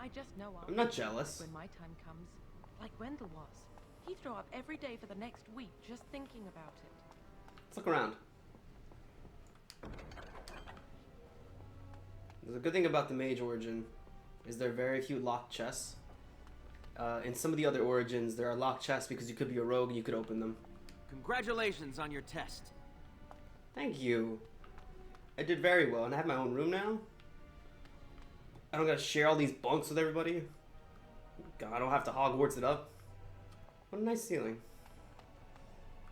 I just know I'm not jealous. when my time comes, like Wendell was. He'd throw up every day for the next week just thinking about it. Let's look around. There's a good thing about the mage origin is there are very few locked chests. In some of the other origins, there are locked chests because you could be a rogue and you could open them. Congratulations on your test. Thank you. I did very well, and I have my own room now. I don't gotta share all these bunks with everybody. God, I don't have to Hogwarts it up. What a nice ceiling.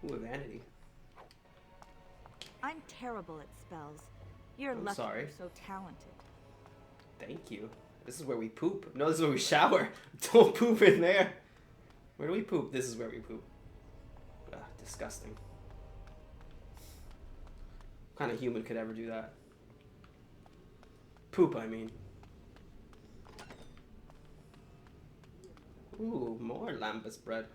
Ooh, a vanity. I'm terrible at spells. You're lucky you're so talented. Thank you. This is where we poop. No, this is where we shower. Don't poop in there. Where do we poop? This is where we poop. Ugh, disgusting. What kind of human could ever do that? Poop, I mean. Ooh, more lambus bread.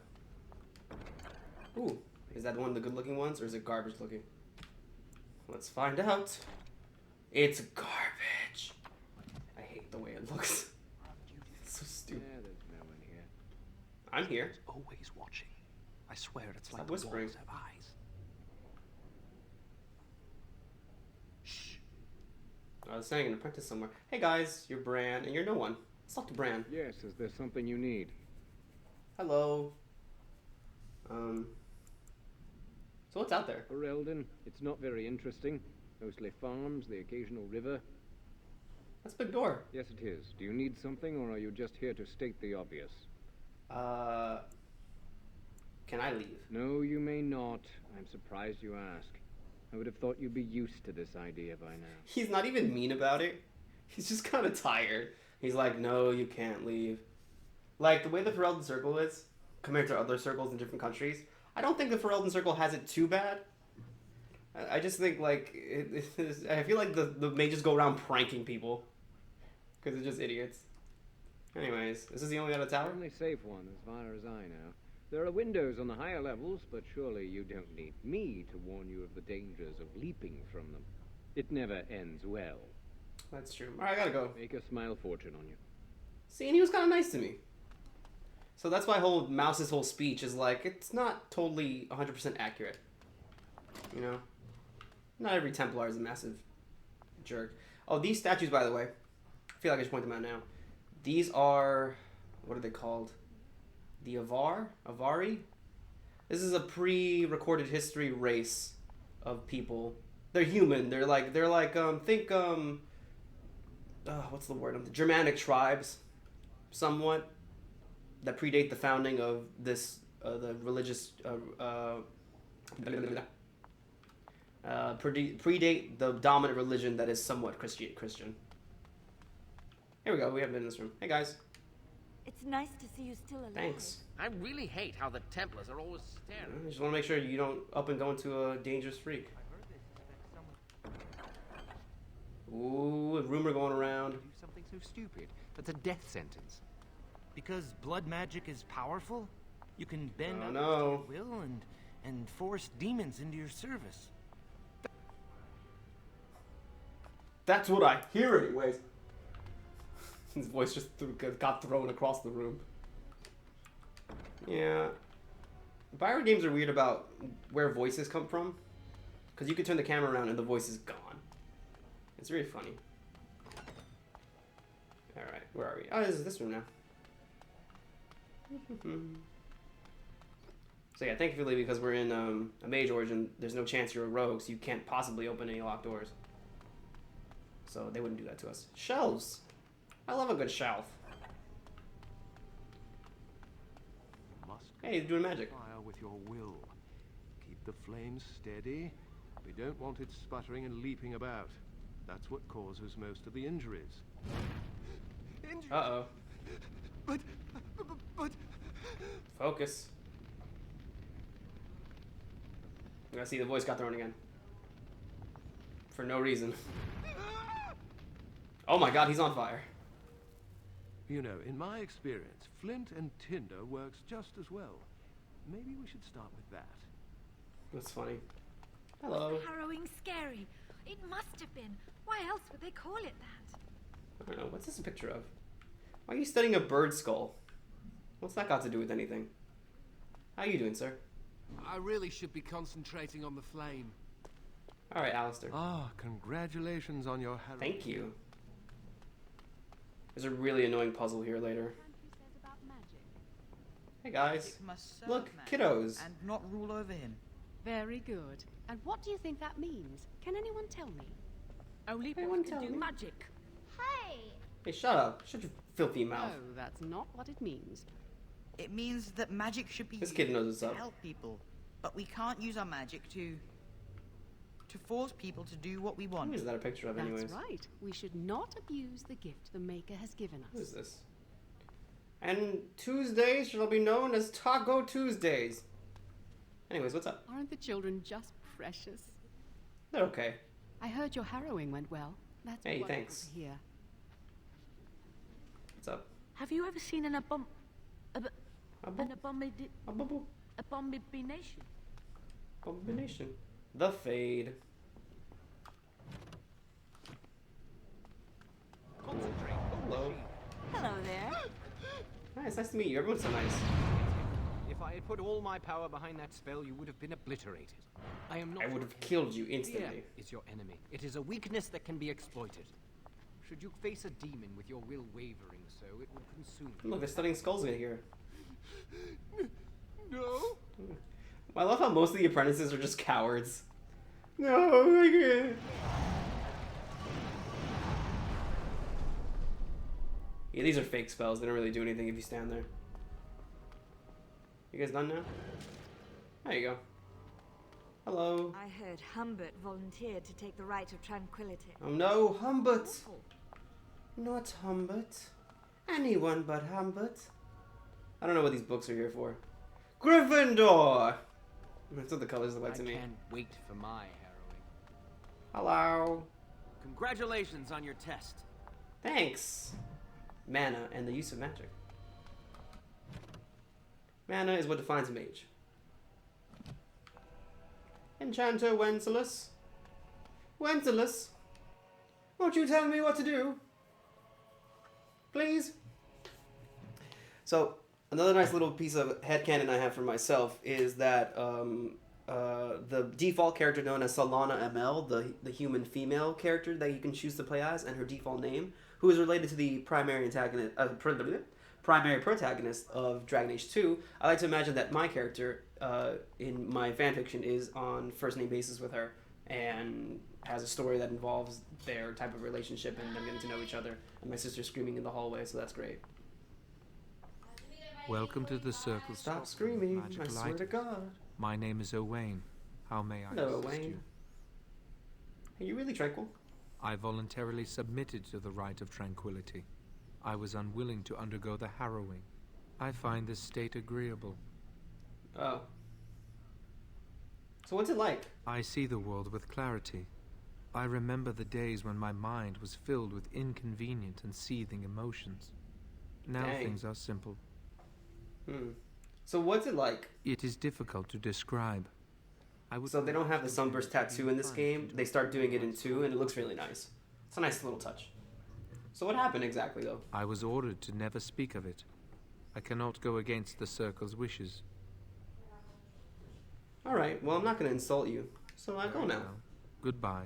Ooh, is that one of the good looking ones or is it garbage looking? Let's find out. It's garbage. I hate the way it looks. It's so stupid. Yeah, there's no one here. I'm here. Always watching. I swear it's Stop like the whispering. walls have eyes. Shh. I was saying an apprentice somewhere. Hey guys, you're Bran and you're no one. Let's talk to Bran. Yes, is there something you need? Hello. So what's out there? For Eldon, it's not very interesting. Mostly farms, the occasional river. That's a big door. Yes, it is. Do you need something, or are you just here to state the obvious? Can I leave? No, you may not. I'm surprised you ask. I would have thought you'd be used to this idea by now. He's not even mean about it. He's just kind of tired. He's like, no, you can't leave. Like, the way the Ferelden Circle is, compared to other circles in different countries, I don't think the Ferelden Circle has it too bad. I just think, like, I feel like the mages go around pranking people. Because they're just idiots. Anyways, this is the only other tower? Only safe one, as far as I know. There are windows on the higher levels, but surely you don't need me to warn you of the dangers of leaping from them. It never ends well. That's true. Alright, I gotta go. Make a smile fortune on you. See, and he was kind of nice to me. So that's why Mouse's whole speech is like, it's not totally 100% accurate. You know? Not every Templar is a massive jerk. Oh, these statues, by the way, I feel like I should point them out now. These are, what are they called? The Avari? This is a pre-recorded history race of people. They're human. They're like think, what's the word? The Germanic tribes, somewhat, that predate the founding of this, the religious, predate the dominant religion that is somewhat Christian. Here we go. We haven't been in this room. Hey guys. It's nice to see you still alive. Thanks. I really hate how the Templars are always staring. I just want to make sure you don't up and go into a dangerous freak. Ooh, a rumor going around. Do something so stupid. That's a death sentence. Because blood magic is powerful, you can bend others to your will and force demons into your service. That's what I hear anyways. His voice just got thrown across the room. Yeah. Bioware games are weird about where voices come from. Because you can turn the camera around and the voice is gone. It's really funny. Alright, where are we? Oh, this is this room now. So yeah, thankfully because we're in a mage origin, there's no chance you're a rogue, so you can't possibly open any locked doors. So they wouldn't do that to us. Shelves! I love a good shelf. Hey, he's doing magic. Fire with your will. Keep the flames steady. We don't want it sputtering and leaping about. That's what causes most of the injuries. Uh-oh. But... Focus. I'm gonna see the voice got thrown again. For no reason. Oh my god, he's on fire. You know, in my experience, flint and tinder works just as well. Maybe we should start with that. That's funny. Hello. Harrowing, scary. It must have been. Why else would they call it that? I don't know. What's this a picture of? Why are you studying a bird skull? What's that got to do with anything? How you doing, sir? I really should be concentrating on the flame. All right, Alistair. Ah, congratulations on your heroin. Thank you. There's a really annoying puzzle here later. Hey guys, look, kiddos. And not rule over him. Very good. And what do you think that means? Can anyone tell me? Only Anyone boys can tell do me? magic. Hey, shut up. Shut your filthy mouth. No, that's not what it means. It means that magic should be This kid knows what's used up. to help people. But we can't use our magic to force people to do what we want. Who is that a picture of, anyways? That's right. We should not abuse the gift the Maker has given Who is us. this? And Tuesdays shall be known as Taco Tuesdays. Anyways, what's up? Aren't the children just precious? They're okay. I heard your harrowing went well. That's Hey, wonderful thanks. to hear. What's up? Have you ever seen an Abo- abomination? Combination. The Fade. Concentrate. Hello. Hello there. Hi, it's nice to meet you. Everyone's so nice. If I had put all my power behind that spell, you would have been obliterated. I am not. I would your have enemy. killed you Fear instantly. is your enemy. It is a weakness that can be exploited. Should you face a demon with your will wavering so, it will consume you. Look, they're studying skulls in here. No? I love how most of the apprentices are just cowards. No, I can't. Yeah, these are fake spells. They don't really do anything if you stand there. You guys done now? There you go. Hello. I heard Humbert volunteered to take the right of tranquility. Oh no, Humbert. Not Humbert. Anyone but Humbert. I don't know what these books are here for. Gryffindor! That's what the colors look like to me. I can't wait for my harrowing. Hello. Congratulations on your test. Thanks. Mana and the use of magic. Mana is what defines a mage. Enchanter Wenceslas. Wenceslas, won't you tell me what to do? Please? So, another nice little piece of headcanon I have for myself is that the default character known as Solana ML, the human female character that you can choose to play as, and her default name, who is related to the primary antagonist, primary protagonist of Dragon Age 2, I like to imagine that my character in my fanfiction is on first name basis with her and has a story that involves their type of relationship and them getting to know each other. And my sister's screaming in the hallway, so that's great. Welcome to the circle. Stop screaming, Magic I swear light. to God. My name is Owain. How may I Hello, assist Owain. you? Are you really tranquil? I voluntarily submitted to the rite of tranquility. I was unwilling to undergo the harrowing. I find this state agreeable. Oh. So what's it like? I see the world with clarity. I remember the days when my mind was filled with inconvenient and seething emotions. Now Dang. things are simple. So what's it like? It is difficult to describe. So they don't have the sunburst tattoo in this game. They start doing it in 2, and it looks really nice. It's a nice little touch. So what happened exactly, though? I was ordered to never speak of it. I cannot go against the Circle's wishes. Alright, well, I'm not going to insult you. So I go now. Well, goodbye.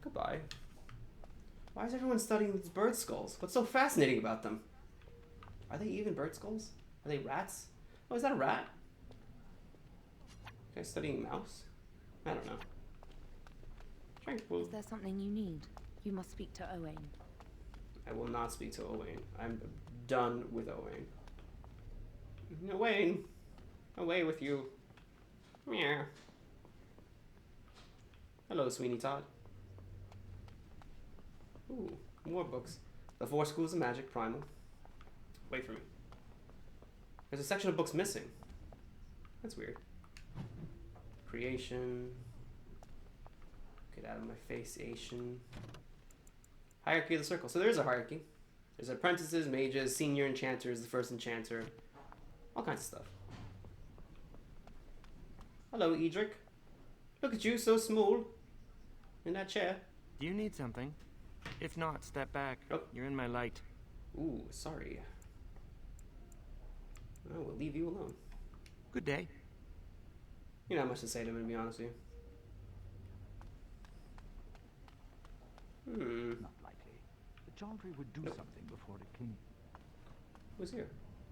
Goodbye. Why is everyone studying these bird skulls? What's so fascinating about them? Are they even bird skulls? Are they rats? Oh, is that a rat? Okay, studying mouse? I don't know. Tranquil. Is there something you need? You must speak to Owain. I will not speak to Owain. I'm done with Owain. Owain! Away with you. Meow. Hello, Sweeney Todd. Ooh, more books. The 4 Schools of Magic Primal. Wait for me. There's a section of books missing. That's weird. Creation. Get out of my face, Asian. Hierarchy of the Circle. So there is a hierarchy. There's apprentices, mages, senior enchanters, the first enchanter. All kinds of stuff. Hello, Edric. Look at you, so small. In that chair. Do you need something? If not, step back. Oh. You're in my light. Ooh, sorry. I will leave you alone. Good day. You don't have much to say to him, to be honest with you. Not likely. The Chantry would do something before it came. Who's here?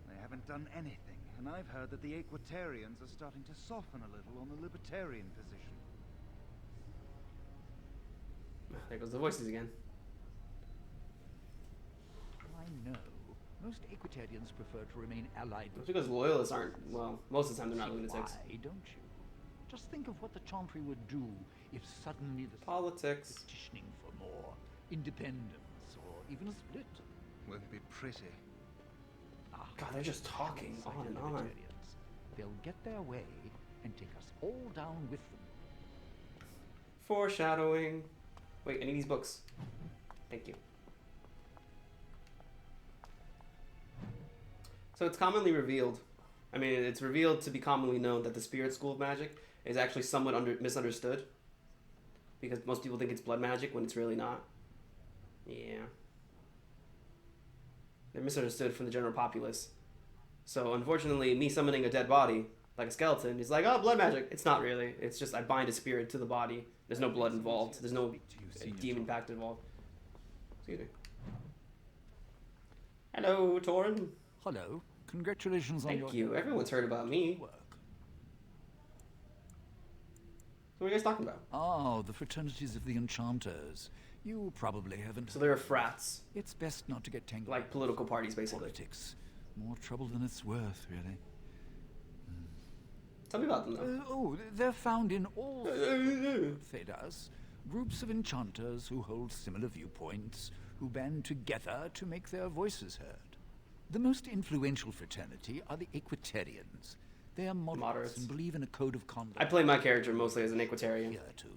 They haven't done anything, and I've heard that the Equitarians are starting to soften a little on the Libertarian position. There goes the voices again. I know. Most Equitarians prefer to remain allied with... It's because loyalists aren't, well, most of the time they're not lunatics. Why don't you? Just think of what the Chantry would do if suddenly the... Politics. Petitioning for more independence, or even a split. Won't be pretty. God, they're just talking on and on. They'll get their way and take us all down with them. Foreshadowing. Wait, I need these books. Thank you. So it's commonly revealed. I mean, it's revealed to be commonly known that the spirit school of magic is actually somewhat misunderstood. Because most people think it's blood magic when it's really not. Yeah. They're misunderstood from the general populace. So unfortunately, me summoning a dead body, like a skeleton, is like, oh, blood magic. It's not really. It's just I bind a spirit to the body. There's no blood involved. There's no demon pact involved. Excuse me. Hello, Torin. Hello. Congratulations on your... Thank you. Everyone's heard about me. Work. So what are you guys talking about? Oh, the fraternities of the enchanters. You probably haven't... So there are frats. It's best not to get tangled... Like political parties, basically. Politics. More trouble than it's worth, really. Tell me about them, though. They're found in all Thedas. Groups of enchanters who hold similar viewpoints, who band together to make their voices heard. The most influential fraternity are the Equitarians. They are moderates and believe in a code of conduct. I play my character mostly as an Equitarian. Here too.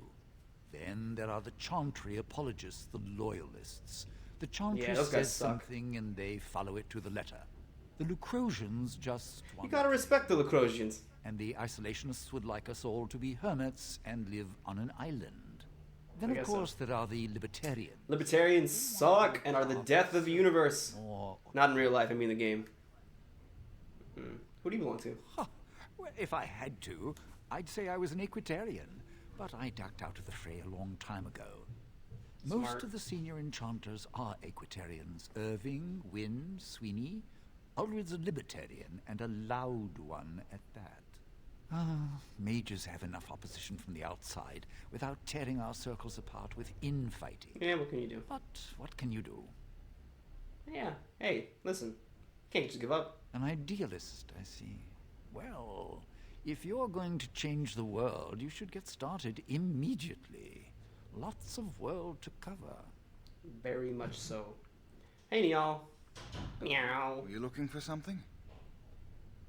Then there are the Chantry apologists, the loyalists. The Chantry says something and they follow it to the letter. The Lucrosians just want... You gotta respect the Lucrosians. And the isolationists would like us all to be hermits and live on an island. Then, of course, there are the Libertarians. Libertarians suck and are the death of the universe. Not in real life, I mean the game. Who do you belong to? Well, if I had to, I'd say I was an Equitarian. But I ducked out of the fray a long time ago. Most of the senior enchanters are Equitarians. Irving, Wynne, Sweeney. Ulrid's a Libertarian, and a loud one at that. Mages have enough opposition from the outside without tearing our circles apart with infighting. Yeah, what can you do? But what can you do? Yeah, hey, listen. Can't just give up. An idealist, I see. Well, if you're going to change the world, you should get started immediately. Lots of world to cover. Very much so. Hey, y'all. Meow. Were you looking for something?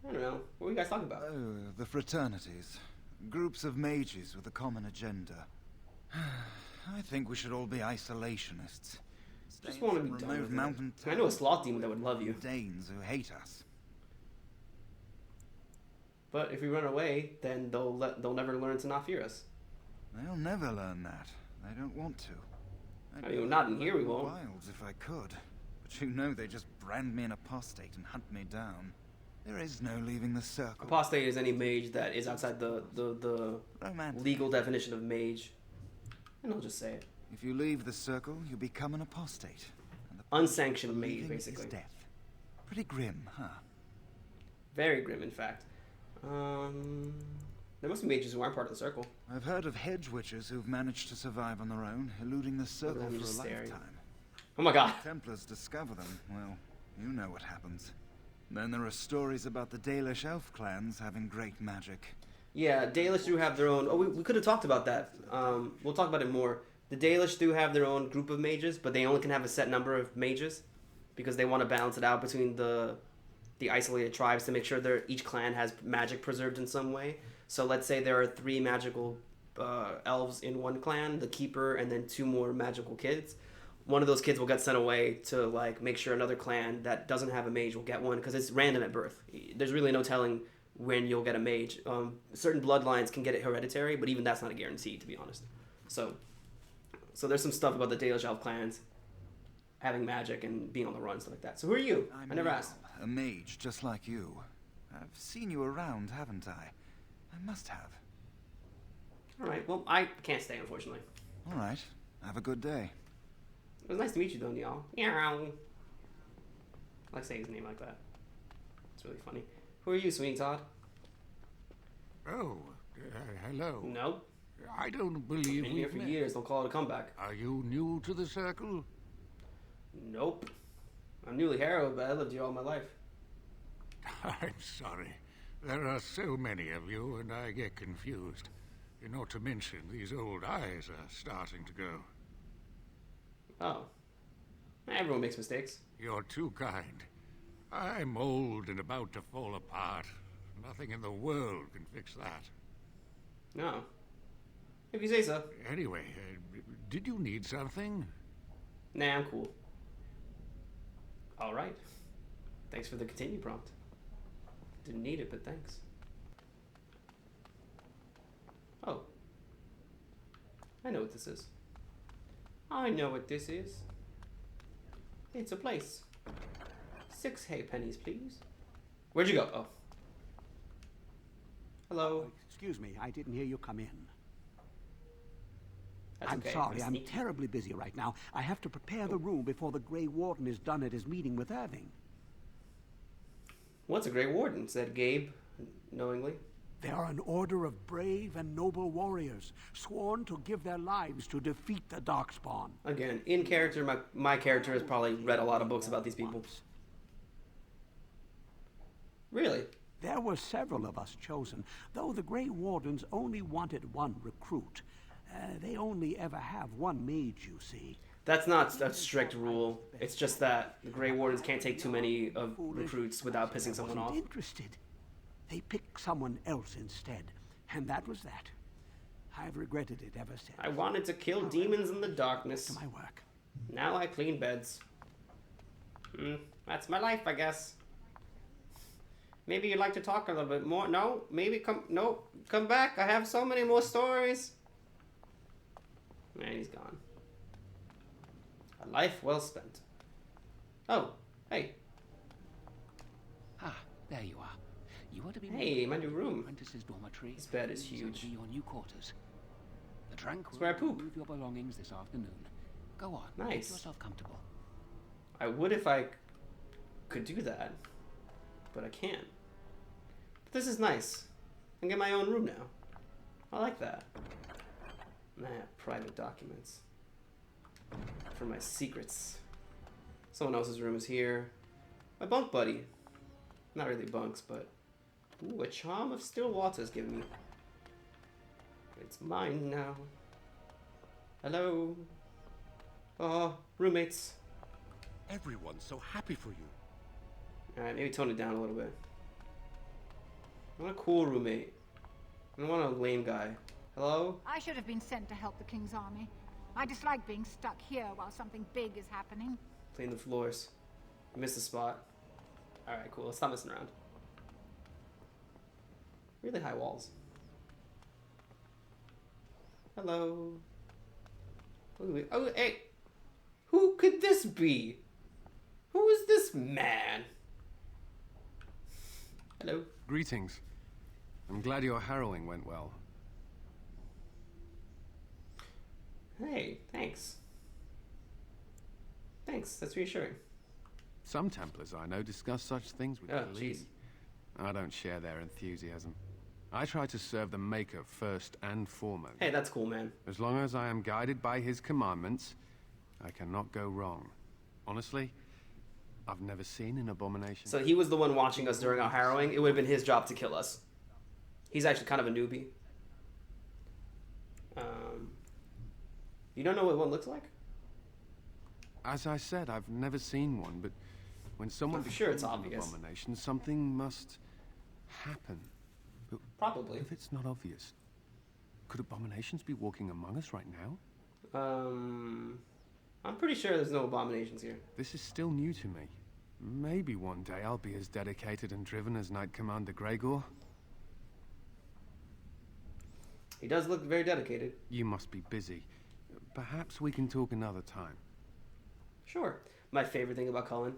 I don't know. What were you guys talking about? Oh, the fraternities. Groups of mages with a common agenda. I think we should all be isolationists. Just want to be done with it. I know a sloth demon that would love you. Danes who hate us. But if we run away, then they'll never learn to not fear us. They'll never learn that. They don't want to. I mean, not in here we won't. Wilds if I could. But you know they just brand me an apostate and hunt me down. There is no leaving the circle. Apostate is any mage that is outside the legal definition of mage. And I'll just say it. If you leave the circle, you become an apostate. And unsanctioned mage, basically. Is death. Pretty grim, huh? Very grim, in fact. There must be mages who aren't part of the circle. I've heard of hedge witches who've managed to survive on their own, eluding the circle for a lifetime. Oh my god. If Templars discover them, well, you know what happens. Then there are stories about the Dalish elf clans having great magic. Yeah, Dalish do have their own... Oh, we could have talked about that. We'll talk about it more. The Dalish do have their own group of mages, but they only can have a set number of mages because they want to balance it out between the isolated tribes to make sure each clan has magic preserved in some way. So let's say there are 3 magical elves in one clan, the keeper, and then 2 more magical kids. One of those kids will get sent away to like make sure another clan that doesn't have a mage will get one because it's random at birth. There's really no telling when you'll get a mage. Certain bloodlines can get it hereditary, but even that's not a guarantee, to be honest. So there's some stuff about the Dalish elf clans. having magic and being on the run and stuff like that. So who are you? I never asked. A mage, just like you. I've seen you around, haven't I? I must have. Alright, well, I can't stay, unfortunately. Alright, have a good day. It was nice to meet you, though, Neil. I like saying his name like that. It's really funny. Who are you, Sweeney Todd? Oh, hello. Nope. I don't believe I've been here for years. Don't call it a comeback. Are you new to the circle? Nope. I'm newly harrowed, but I lived here all my life. I'm sorry. There are so many of you, and I get confused. Not to mention, these old eyes are starting to go. Oh. Everyone makes mistakes. You're too kind. I'm old and about to fall apart. Nothing in the world can fix that. No. If you say so. Anyway, did you need something? Nah, I'm cool. Alright. Thanks for the continue prompt. Didn't need it, but thanks. Oh. I know what this is. I know what this is. It's a place. 6 hay pennies, please. Where'd you go? Oh. Hello. Excuse me, I didn't hear you come in. That's I'm okay. sorry, I'm terribly busy right now. I have to prepare the room before the Grey Warden is done at his meeting with Irving. What's a Grey Warden? Said Gabe, knowingly. They are an order of brave and noble warriors, sworn to give their lives to defeat the Darkspawn. Again, in character, my character has probably read a lot of books about these people. Really? There were several of us chosen, though the Grey Wardens only wanted one recruit. They only ever have one mage, you see. That's not a strict rule. It's just that the Grey Wardens can't take too many of recruits without pissing someone off. Interested. They picked someone else instead, and that was that. I've regretted it ever since. I wanted to kill demons in the darkness. To my work. Now I clean beds. That's my life, I guess. Maybe you'd like to talk a little bit more. No, maybe come back. I have so many more stories. Man, he's gone. A life well spent. Oh, hey. Ah, there you are. You are to be hey, my new room. Apprentice's dormitory. This bed is huge. Your new quarters. The trunk That's where I poop. Move your belongings this afternoon. Go on. Nice. Make yourself comfortable. I would if I could do that, but I can't. But this is nice. I can get my own room now. I like that. And I have private documents for my secrets. Someone else's room is here. My bunk buddy. Not really bunks, but ooh, a charm of still water's given me. It's mine now. Hello. Oh, roommates. Everyone's so happy for you. Alright, maybe tone it down a little bit. I want a cool roommate. I don't want a lame guy. Hello? I should have been sent to help the King's army. I dislike being stuck here while something big is happening. Clean the floors. You missed a spot. Alright, cool. Let's stop messing around. Really high walls. Hello. Oh, hey. Who could this be? Who is this man? Hello. Greetings. I'm glad your harrowing went well. Hey, thanks. Thanks, that's reassuring. Some Templars I know discuss such things with glee. I don't share their enthusiasm. I try to serve the Maker first and foremost. Hey, that's cool, man. As long as I am guided by his commandments, I cannot go wrong. Honestly, I've never seen an abomination. So he was the one watching us during our harrowing. It would have been his job to kill us. He's actually kind of a newbie. You don't know what one looks like? As I said, I've never seen one, but when someone I'm sure it's becomes an obvious. abomination, something must happen. But probably. If it's not obvious, could abominations be walking among us right now? I'm pretty sure there's no abominations here. This is still new to me. Maybe one day I'll be as dedicated and driven as Knight Commander Gregor. He does look very dedicated. You must be busy. Perhaps we can talk another time. Sure. My favorite thing about Cullen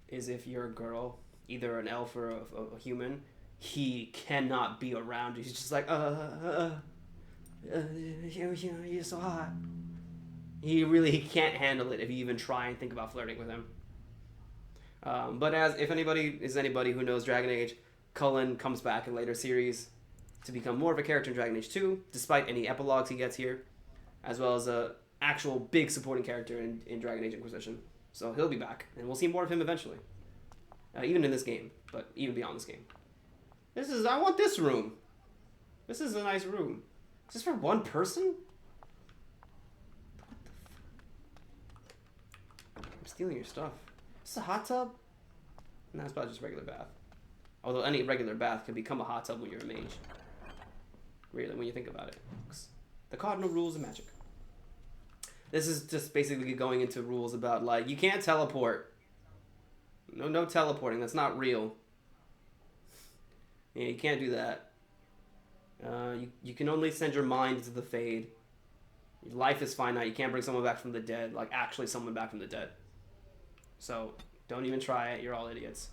is if you're a girl, either an elf or a human, he cannot be around you. He's just like, you're so hot. He can't handle it if you even try and think about flirting with him. But if anybody who knows Dragon Age, Cullen comes back in later series to become more of a character in Dragon Age 2, despite any epilogues he gets here, as well as a actual big supporting character in Dragon Age Inquisition. So he'll be back, and we'll see more of him eventually. Even in this game, but even beyond this game. I want this room. This is a nice room. Is this for one person? What the I'm stealing your stuff. Is this a hot tub? No, it's probably just a regular bath. Although any regular bath can become a hot tub when you're a mage. Really, when you think about it. The cardinal rules of magic. This is just basically going into rules about, like, you can't teleport. No teleporting. That's not real. Yeah, you can't do that. You can only send your mind into the Fade. Your life is finite. You can't bring someone back from the dead. Like, actually someone back from the dead. So, don't even try it. You're all idiots.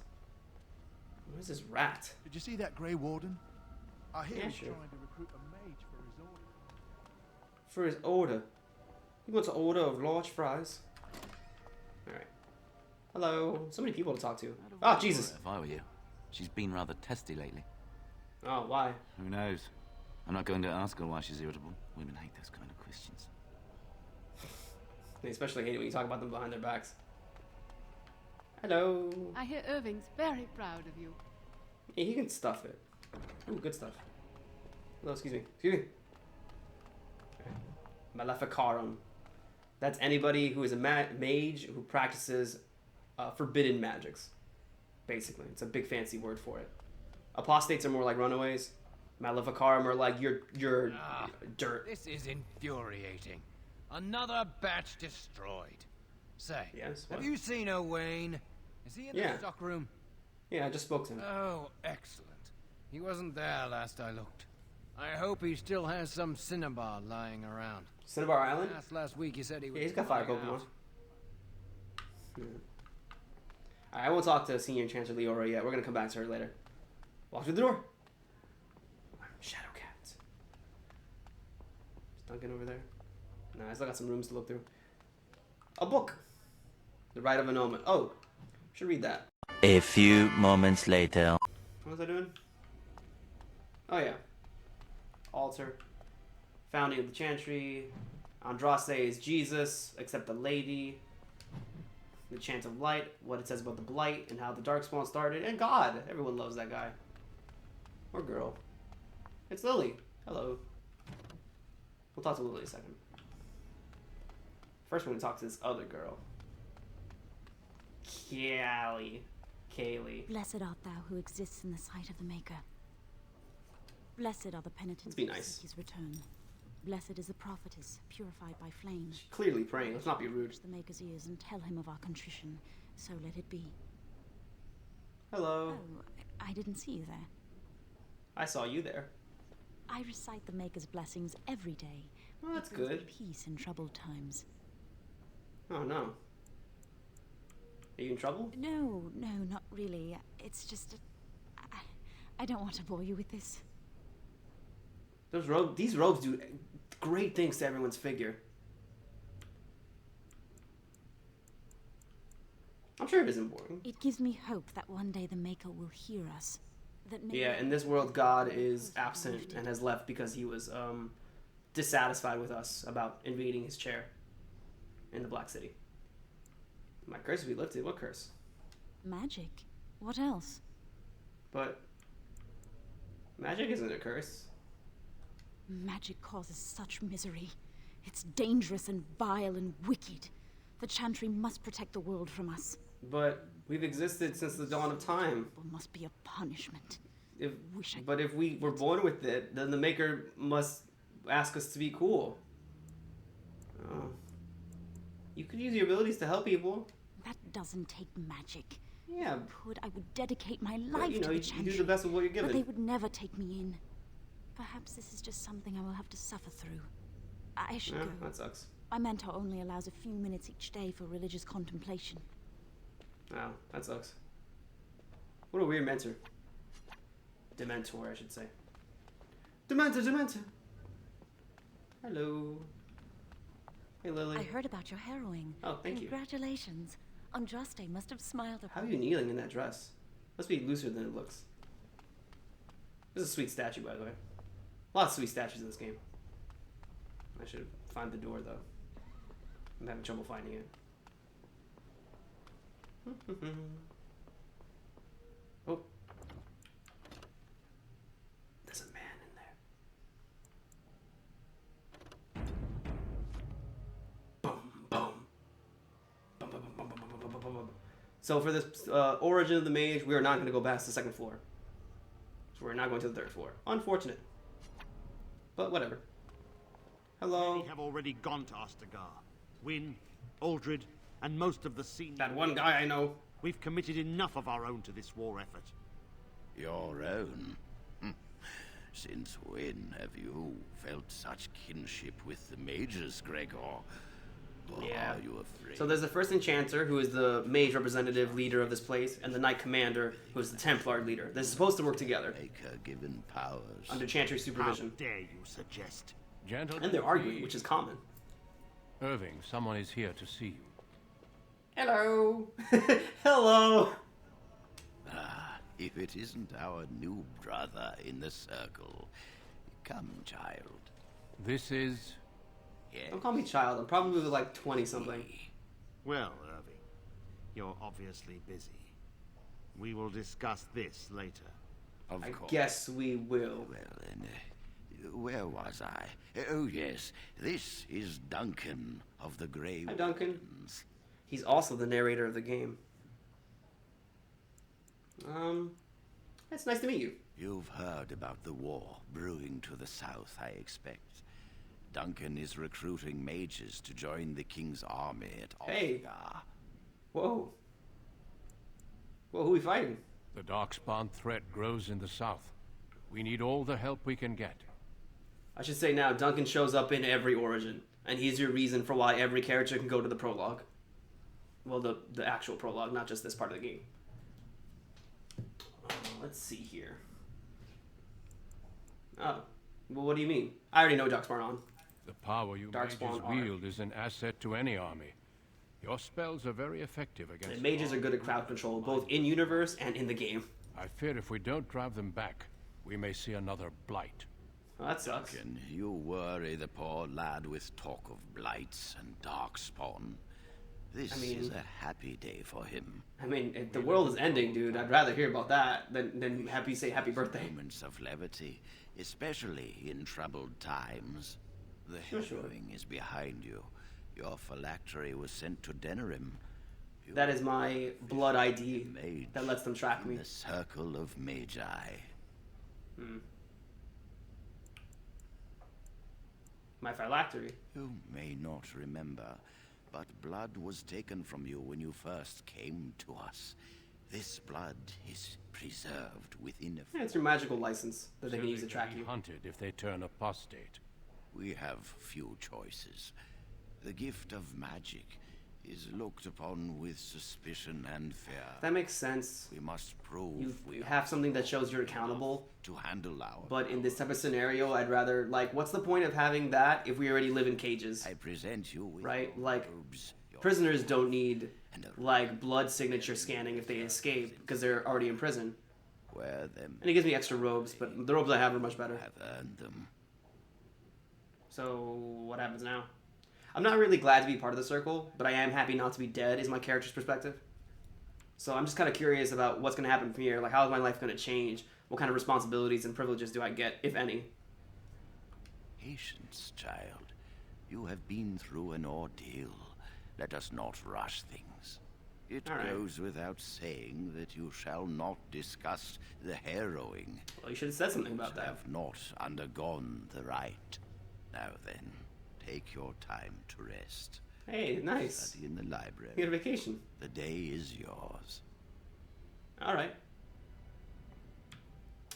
What is this rat? Did you see that Grey Warden? I hear he's sure. trying to recruit a mage for his order. For his order? He wants an order of large fries. Alright. Hello. So many people to talk to. Oh, Jesus. If I were you. She's been rather testy lately. Oh, why? Who knows? I'm not going to ask her why she's irritable. Women hate those kind of questions. They especially hate it when you talk about them behind their backs. Hello. I hear Irving's very proud of you. Yeah, he can stuff it. Ooh, good stuff. Hello, excuse me. Excuse me. Okay. Maleficarum. That's anybody who is a mage who practices forbidden magics. Basically, it's a big fancy word for it. Apostates are more like runaways. Maleficarum are like your dirt. This is infuriating. Another batch destroyed. Say, yes, have you seen Owain? Is he in the stockroom? Yeah, I just spoke to him. Oh, excellent. He wasn't there last I looked. I hope he still has some Cinnabar lying around. Cinnabar Island? Last week he said he was. Yeah, he's got 5 Pokemon. Yeah. I won't talk to Senior Enchanter Leora yet. We're gonna come back to her later. Walk through the door. Shadowcat. Is Duncan over there? Nah, I still got some rooms to look through. A book. The Rite of Annulment. Oh, should read that. A few moments later. What was I doing? Oh yeah. Altar. Founding of the Chantry. Andraste is Jesus, except the lady. The Chant of Light. What it says about the Blight and how the Darkspawn started. And God. Everyone loves that guy. Or girl. It's Lily. Hello. We'll talk to Lily in a second. First we're going to talk to this other girl. Kaylee. Blessed art thou who exists in the sight of the Maker. Blessed are the penitents Let's be who nice. seek his return. Blessed is the prophetess, purified by flame. She's clearly praying. Let's not be rude. Touch the Maker's ears and tell him of our contrition. So let it be. Hello. Oh, I didn't see you there. I saw you there. I recite the Maker's blessings every day. Oh, that's It brings good. Peace in troubled times. Oh no. Are you in trouble? No, not really. It's just... I don't want to bore you with this. These robes do great things to everyone's figure. I'm sure it isn't boring. It gives me hope that one day the Maker will hear us. That Yeah, in this world, God is absent and has left because he was dissatisfied with us about invading his chair in the Black City. My curse will be lifted. What curse? Magic. What else? But magic isn't a curse. Magic causes such misery. It's dangerous and vile and wicked. The Chantry must protect the world from us. But we've existed since the dawn of time. It must be a punishment. If we were born with it, then the Maker must ask us to be cool. Oh. You could use your abilities to help people. That doesn't take magic. Yeah. If I could, I would dedicate my But, life you know, to the you Chantry. do the best with what you're given. But they would never take me in. Perhaps this is just something I will have to suffer through. I should Yeah, go. that sucks. My mentor only allows a few minutes each day for religious contemplation. Wow, that sucks. What a weird mentor. Dementor, I should say. Dementor! Hello. Hey, Lily. I heard about your harrowing. Oh, thank you. Congratulations. Andraste must have smiled How upon are you kneeling in that dress? Must be looser than it looks. This is a sweet statue, by the way. A lot of sweet statues in this game. I should find the door, though. I'm having trouble finding it. Oh. There's a man in there. Boom, boom. Boom, boom, boom, boom, boom, boom, boom, boom, boom. So for this origin of the mage, we are not going to go past the second floor. So we're not going to the third floor. Unfortunate. But whatever. Hello. We have already gone to Ostagar. Wynne, Aldred, and most of the senior... That one guy I know. We've committed enough of our own to this war effort. Your own? Since when have you felt such kinship with the mages, Gregor? Or Yeah. are you afraid? So there's the first enchanter, who is the mage representative leader of this place, and the knight commander, who is the Templar leader. They're supposed to work together. Given powers. Under Chantry's supervision. How dare you suggest? Gentlemen, And they're arguing, which is common. Irving, someone is here to see you. Hello. Hello. If it isn't our new brother in the circle. Come, child. This is... Yes. Don't call me child. I'm probably like 20-something. Well, Irving, you're obviously busy. We will discuss this later. Of I course. guess we will. Well, then, where was I? Oh, yes. This is Duncan of the Grey Hi, Duncan. Wardens. He's also the narrator of the game. It's nice to meet you. You've heard about the war brewing to the south, I expect. Duncan is recruiting mages to join the king's army at Hey. Ulfgar. Whoa. Whoa, who are we fighting? The Darkspawn threat grows in the south. We need all the help we can get. I should say now, Duncan shows up in every origin. And he's your reason for why every character can go to the prologue. Well, the actual prologue, not just this part of the game. Let's see here. Oh. Well, what do you mean? I already know Darkspawn on. The power you mages wield is an asset to any army. Your spells are very effective against... And mages are good at crowd control, both in-universe and in the game. I fear if we don't drive them back, we may see another blight. Well, that sucks. Duncan, you worry the poor lad with talk of blights and darkspawn. This is a happy day for him. I mean, if the world is ending, dude, I'd rather hear about that than say happy birthday. Moments of levity, especially in troubled times. The harrowing is behind you. Your phylactery was sent to Denerim. That is my blood ID that lets them track me. The circle of magi. My phylactery. You may not remember, but blood was taken from you when you first came to us. This blood is preserved within a... Yeah, it's your magical license that they can use to track you. Hunted if they turn apostate. We have few choices. The gift of magic is looked upon with suspicion and fear. That makes sense. We must prove you have something that shows you're accountable to handle our... But in this type of scenario, I'd rather, like, what's the point of having that if we already live in cages? I present you with... Right? Like, prisoners don't need, like, blood signature scanning if they escape, because they're already in prison. Wear them. And it gives me extra robes, but the robes I have are much better. I've earned them. So, what happens now? I'm not really glad to be part of the circle, but I am happy not to be dead, is my character's perspective. So I'm just kind of curious about what's going to happen from here. Like, how is my life going to change? What kind of responsibilities and privileges do I get, if any? Patience, child. You have been through an ordeal. Let us not rush things. It goes without saying that you shall not discuss the harrowing. Well, you should have said something about that. Have not undergone the rite. Now then, take your time to rest. Hey, nice. Study in the library. You get a vacation. The day is yours. All right.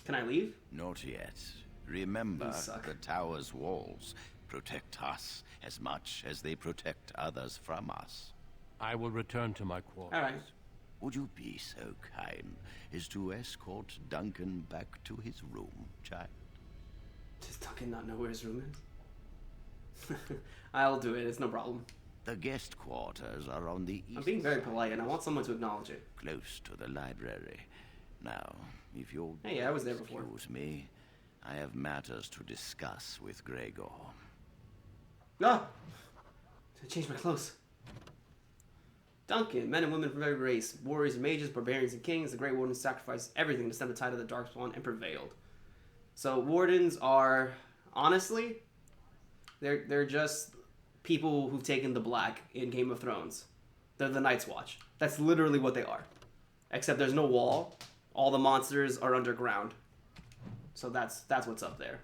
Can I leave? Not yet. Remember the tower's walls. protect us as much as they protect others from us. I will return to my quarters. All right. Would you be so kind as to escort Duncan back to his room, child? Does Duncan not know where his room is? I'll do it. It's no problem. The guest quarters are on the east. I'm being very polite, and I want someone to acknowledge it. Close to the library. Now, if you'll Hey, I was there before. excuse me, I have matters to discuss with Gregor. Ah! I changed my clothes. Duncan, men and women from every race, warriors and mages, barbarians and kings, the Great Wardens sacrificed everything to stem the tide of the Darkspawn and prevailed. So Wardens are, honestly, they're just people who've taken the black in Game of Thrones. They're the Night's Watch. That's literally what they are. Except there's no wall. All the monsters are underground. So that's what's up there.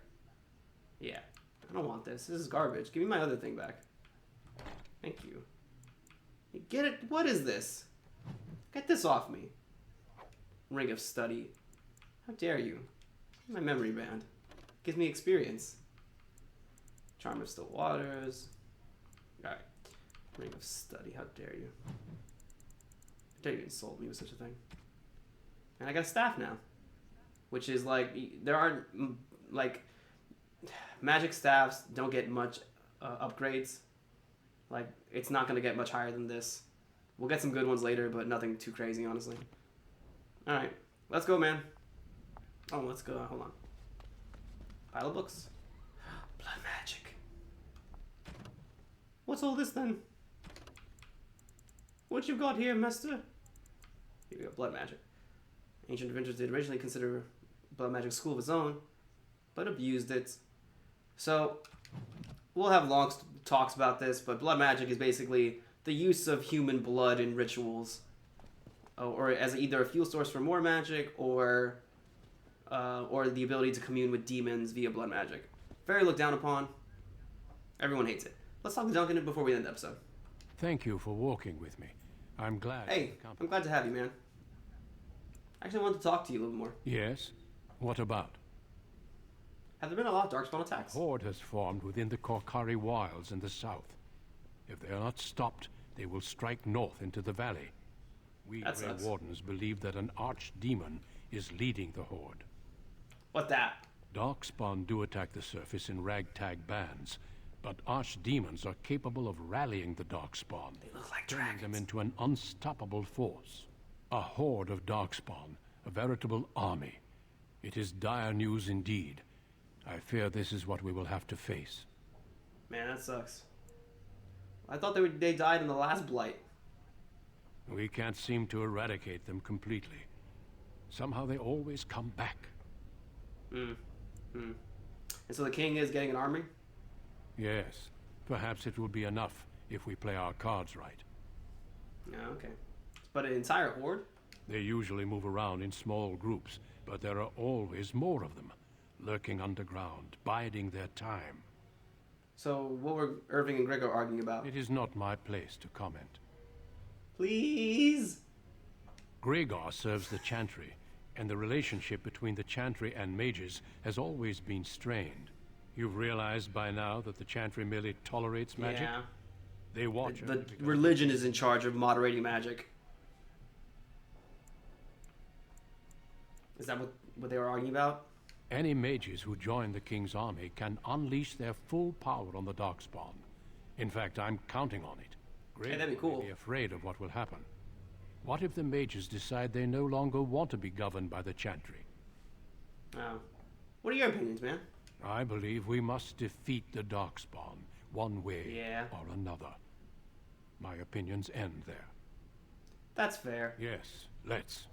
Yeah. I don't want this. This is garbage. Give me my other thing back. Thank you. Get it? What is this? Get this off me. Ring of Study. How dare you? My memory band. Gives me experience. Charm of Still Waters. Alright. Ring of Study. How dare you? How dare you insult me with such a thing? And I got a staff now. Which is like, there aren't, like, magic staffs don't get much upgrades. Like, it's not going to get much higher than this. We'll get some good ones later, but nothing too crazy, honestly. Alright, let's go, man. Oh, let's go. Hold on. Pile of books. Blood magic. What's all this, then? What you got here, master? Here we go, blood magic. Ancient inventors did originally consider blood magic a school of its own, but abused it. So, we'll have long talks about this, but blood magic is basically the use of human blood in rituals, or as either a fuel source for more magic, or the ability to commune with demons via blood magic. Very looked down upon. Everyone hates it. Let's talk to Duncan before we end the episode. Thank you for walking with me. I'm glad. Hey, I'm glad to have you, man. Actually, I wanted to talk to you a little more. Yes? What about? Have there been a lot of Darkspawn attacks? A horde has formed within the Korkari wilds in the south. If they are not stopped, they will strike north into the valley. We Grey Wardens believe that an archdemon is leading the horde. What that? Darkspawn do attack the surface in ragtag bands, but archdemons are capable of rallying the Darkspawn, turning them into an unstoppable force. A horde of Darkspawn, a veritable army. It is dire news indeed. I fear this is what we will have to face. Man, that sucks. I thought they died in the last Blight. We can't seem to eradicate them completely. Somehow they always come back. And so the king is getting an army? Yes. Perhaps it will be enough if we play our cards right. Oh, okay. But an entire horde? They usually move around in small groups, but there are always more of them, lurking underground, biding their time. So what were Irving and Gregor arguing about? It is not my place to comment. Please? Gregor serves the Chantry, and the relationship between the Chantry and mages has always been strained. You've realized by now that the Chantry merely tolerates magic? Yeah. They watch The religion is in charge of moderating magic. Is that what they were arguing about? Any mages who join the King's army can unleash their full power on the Darkspawn. In fact, I'm counting on it. Hey, that'd be cool. May be afraid of what will happen. What if the mages decide they no longer want to be governed by the Chantry? Oh. What are your opinions, man? I believe we must defeat the Darkspawn, one way or another. My opinions end there. That's fair. Yes, let's.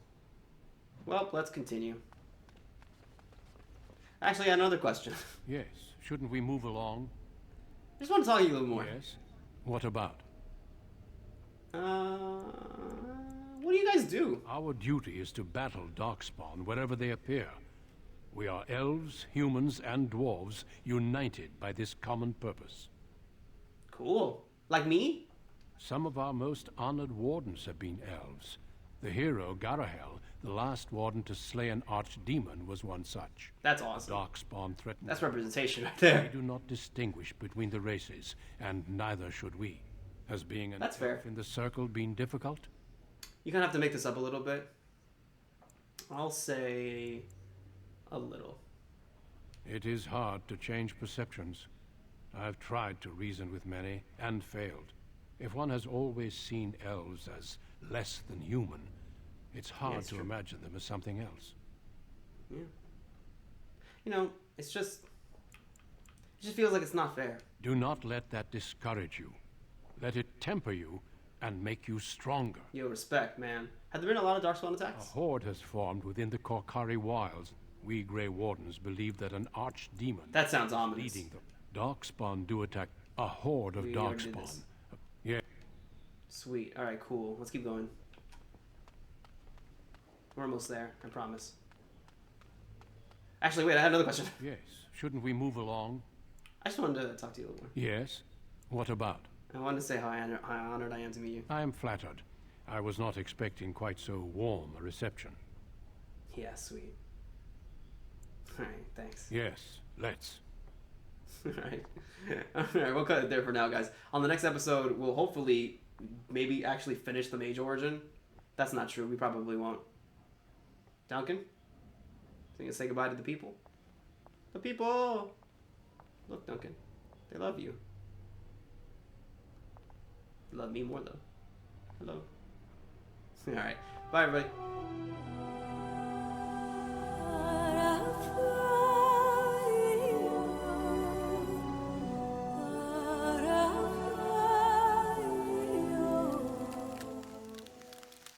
Well, let's continue. Actually, I had another question. Yes, shouldn't we move along? I just want to talk to you a little more. Yes? What about? What do you guys do? Our duty is to battle Darkspawn wherever they appear. We are elves, humans, and dwarves united by this common purpose. Cool. Like me? Some of our most honored wardens have been elves. The hero, Garahel, The last warden to slay an archdemon was one such. That's awesome. Darkspawn threatened. That's representation right there. We do not distinguish between the races, and neither should we. Has being an That's fair. elf in the circle been difficult? You're gonna have to make this up a little bit. I'll say a little. It is hard to change perceptions. I've tried to reason with many, and failed. If one has always seen elves as less than human, it's hard to imagine them as something else. Yeah. You know, it just feels like it's not fair. Do not let that discourage you. Let it temper you and make you stronger. Yo, respect, man. Have there been a lot of Darkspawn A attacks? horde has formed within the Korkari Wilds. We Grey Wardens believe that an archdemon... That sounds ominous. ...leading them. Darkspawn do attack a horde of We already did Darkspawn. this. Yeah. Sweet. Alright, cool. Let's keep going. We're almost there, I promise. Actually, wait, I have another question. Yes. Shouldn't we move along? I just wanted to talk to you a little more. Yes. What about? I wanted to say how honored I am to meet you. I am flattered. I was not expecting quite so warm a reception. Yeah, sweet. Alright, thanks. Yes, let's. Alright. Alright, we'll cut it there for now, guys. On the next episode, we'll hopefully maybe actually finish the Mage Origin. That's not true. We probably won't. Duncan? So you can say goodbye to the people. The people! Look, Duncan. They love you. They love me more, though. Hello. Alright. Bye, everybody.